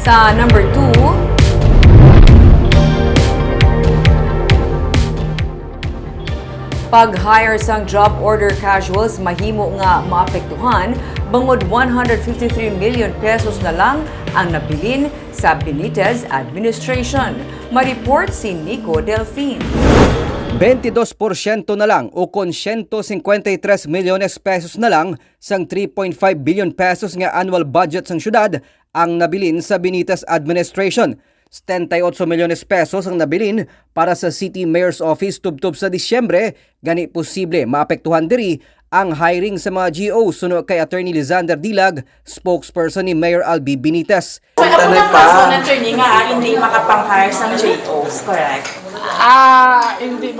Sa number 2, pag-hire sang job order casuals mahimo nga maapektuhan, bangod 153 million pesos na lang ang nabilin sa Benitez administration. Ma-report si Nico Delfin. 22% na lang o kon 153 milyones pesos na lang sang 3.5 billion pesos nga annual budget sang syudad ang nabilin sa Benitez administration. 78 milyones pesos ang nabilin para sa City Mayor's Office tubtob sa Disyembre, gani posible maapektuhan diri ang hiring sa mga GO suno kay Attorney Lizander Dilag, spokesperson ni Mayor Albi Benitez. Ako na person ng attorney nga hindi makapang-hire sa JOs, correct? Hindi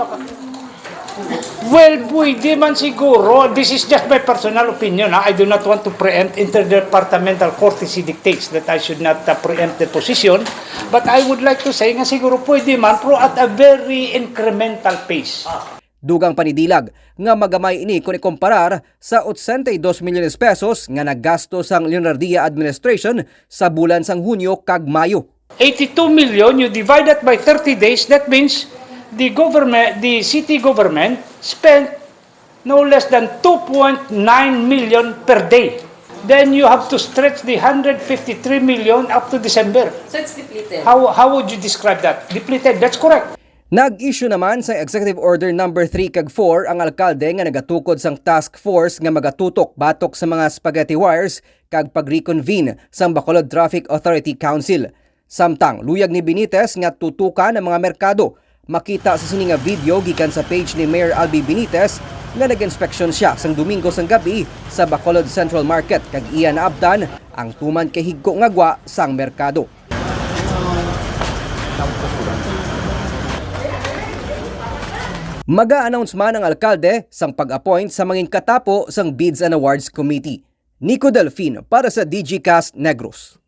Well, pwede man siguro. This is just my personal opinion. I do not want to preempt interdepartmental courtesy dictates that I should not preempt the position. But I would like to say nga siguro pwede man pero at a very incremental pace. Dugang panidilag nga magamay ini kung ikumparar sa 82 milyones pesos nga naggasto sang Leonardia administration sa bulan sang Hunyo kag Mayo. 82 million, you divide that by 30 days, that means the city government spent no less than 2.9 million per day. Then you have to stretch the 153 million up to December. So it's depleted. How would you describe that? Depleted, that's correct. Nag-issue naman sa Executive Order number 3 kag 4 ang alkalde nga nagatukod sang task force nga magatutok batok sa mga spaghetti wires kag pag-reconvene sang Bacolod Traffic Authority Council. Samtang luyag ni Benitez nga tutukan ang mga merkado. Makita sa sini nga video gikan sa page ni Mayor Albi Benitez nga nag-inspeksyon siya sang Domingo sang gabi sa Bacolod Central Market kag iya naabdan ang tuman kay higko nga gwa sang merkado. Maga-announce man ang alkalde sang pag-appoint sa mangin katapo sang Bids and Awards Committee. Nico Delfin para sa DGCast Negros.